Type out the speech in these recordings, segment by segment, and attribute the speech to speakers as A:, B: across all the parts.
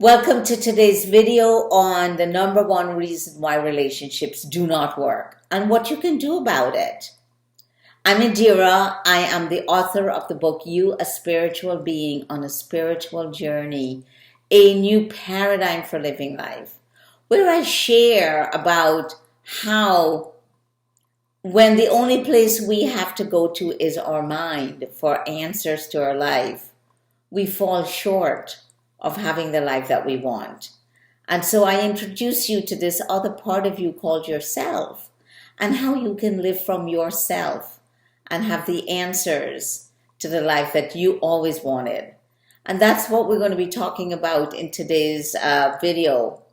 A: Welcome to today's video on the number one reason why relationships do not work and what you can do about it. I'm Indira. I am the author of the book, You, a Spiritual Being on a Spiritual Journey, a New Paradigm for Living Life, where I share about how when the only place we have to go to is our mind for answers to our life, we fall short of having the life that we want. And so I introduce you to this other part of you called yourself and how you can live from yourself and have the answers to the life that you always wanted. And that's what we're going to be talking about in today's video.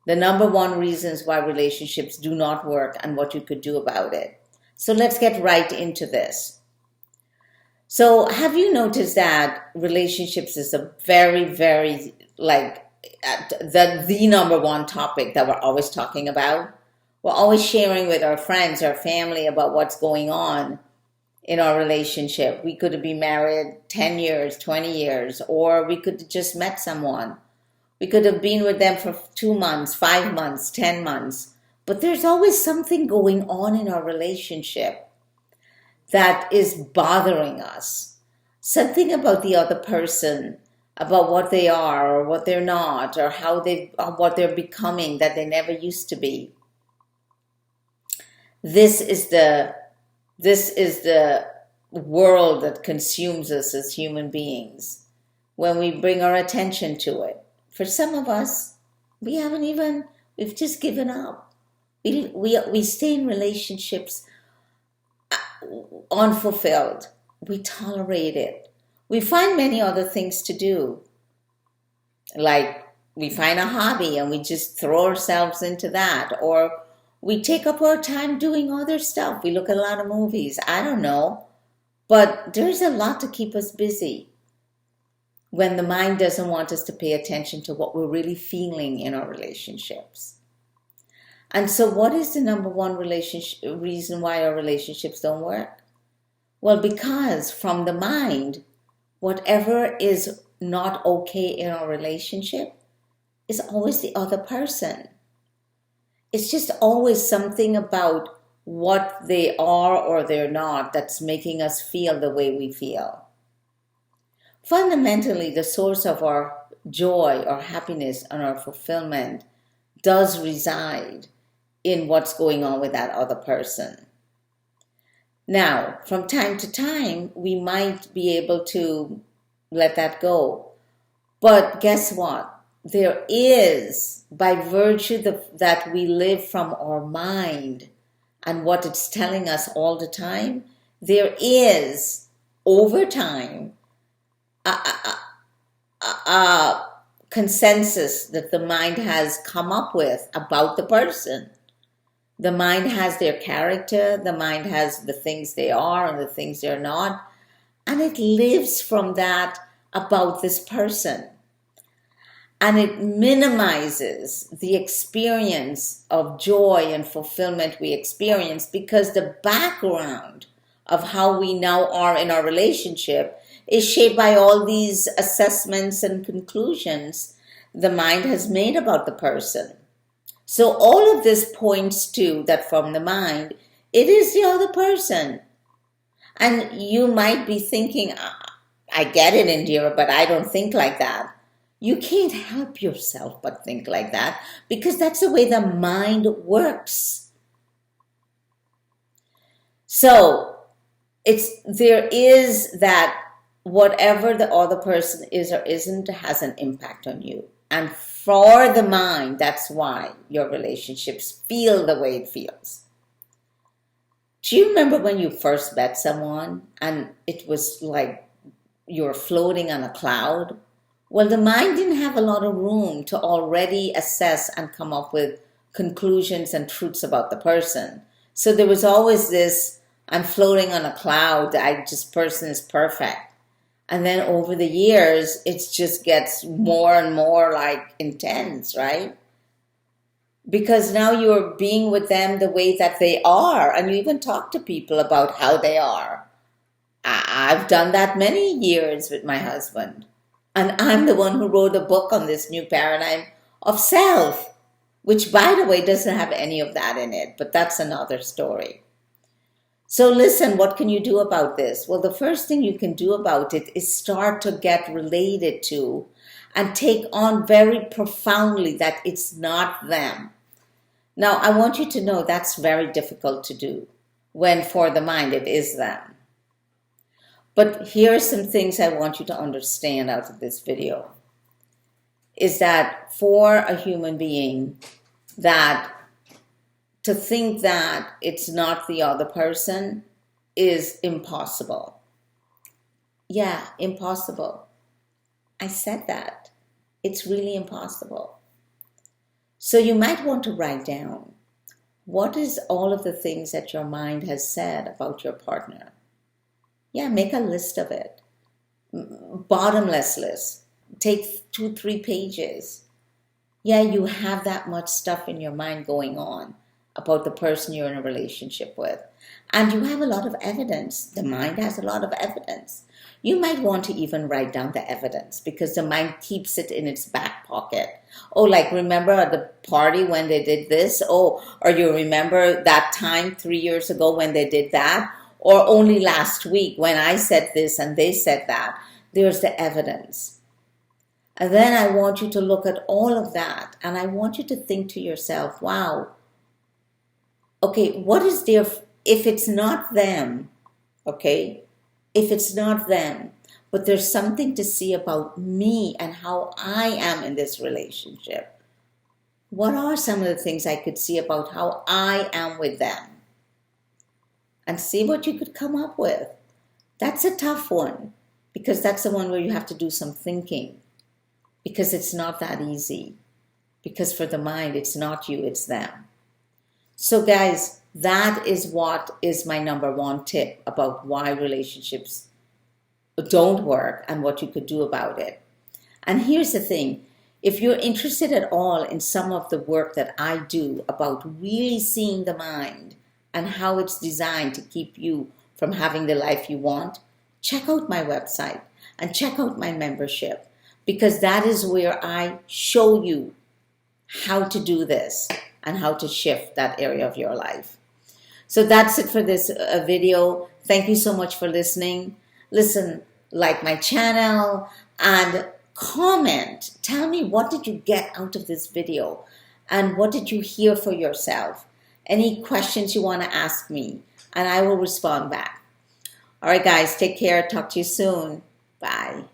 A: The number one reasons why relationships do not work and what you could do about it. So let's get right into this. So have you noticed that relationships is a very the number one topic that we're always talking about? We're always sharing with our friends, our family about what's going on in our relationship. We could have been married 10 years, 20 years, or we could have just met someone. We could have been with them for 2 months, 5 months, 10 months. But there's always something going on in our relationship that is bothering us. Something about the other person, about what they are or what they're not, or what they're becoming that they never used to be. This is the world that consumes us as human beings when we bring our attention to it. For some of us, we've just given up. We stay in relationships unfulfilled. We tolerate it. We find many other things to do. Like we find a hobby and we just throw ourselves into that. Or we take up our time doing other stuff. We look at a lot of movies. I don't know. But there's a lot to keep us busy when the mind doesn't want us to pay attention to what we're really feeling in our relationships. And so what is the number one reason why our relationships don't work? Well, because from the mind, whatever is not okay in our relationship is always the other person. It's just always something about what they are or they're not that's making us feel the way we feel. Fundamentally, the source of our joy, our happiness, and our fulfillment does reside in what's going on with that other person. Now, from time to time, we might be able to let that go. But guess what? There is, by virtue that we live from our mind and what it's telling us all the time, there is, over time, a consensus that the mind has come up with about the person. The mind has their character, the mind has the things they are and the things they're not, and it lives from that about this person. And it minimizes the experience of joy and fulfillment we experience because the background of how we now are in our relationship is shaped by all these assessments and conclusions the mind has made about the person. So all of this points to that from the mind, it is the other person. And you might be thinking, I get it, Indira, but I don't think like that. You can't help yourself but think like that because that's the way the mind works. So there is that whatever the other person is or isn't has an impact on you. And for the mind, that's why your relationships feel the way it feels. Do you remember when you first met someone and it was like you were floating on a cloud? Well, the mind didn't have a lot of room to already assess and come up with conclusions and truths about the person. So there was always this, I'm floating on a cloud, this person is perfect. And then over the years, it just gets more and more like intense, right? Because now you're being with them the way that they are. And you even talk to people about how they are. I've done that many years with my husband. And I'm the one who wrote a book on this new paradigm of self, which, by the way, doesn't have any of that in it, but that's another story. So listen, what can you do about this? Well, the first thing you can do about it is start to get related to and take on very profoundly that it's not them. Now, I want you to know that's very difficult to do when for the mind it is them. But here are some things I want you to understand out of this video. Is that for a human being, that to think that it's not the other person is impossible. Yeah, impossible. I said that. It's really impossible. So you might want to write down, what is all of the things that your mind has said about your partner? Yeah, make a list of it. Bottomless list. Take 2-3 pages. Yeah, you have that much stuff in your mind going on about the person you're in a relationship with. And you have a lot of evidence. The mind has a lot of evidence. You might want to even write down the evidence because the mind keeps it in its back pocket. Oh, like remember at the party when they did this? Oh, or you remember that time 3 years ago when they did that? Or only last week when I said this and they said that. There's the evidence. And then I want you to look at all of that and I want you to think to yourself, wow, okay, what is there, if it's not them, okay, if it's not them, but there's something to see about me and how I am in this relationship. What are some of the things I could see about how I am with them? And see what you could come up with. That's a tough one because that's the one where you have to do some thinking because it's not that easy. Because for the mind, it's not you, it's them. So guys, that is what is my number one tip about why relationships don't work and what you could do about it. And here's the thing. If you're interested at all in some of the work that I do about really seeing the mind and how it's designed to keep you from having the life you want, check out my website and check out my membership because that is where I show you how to do this and how to shift that area of your life. So that's it for this video. Thank you so much for listening. Listen, like my channel and comment. Tell me, what did you get out of this video and what did you hear for yourself? Any questions you want to ask me, and I will respond back. All right, guys, take care. Talk to you soon. Bye.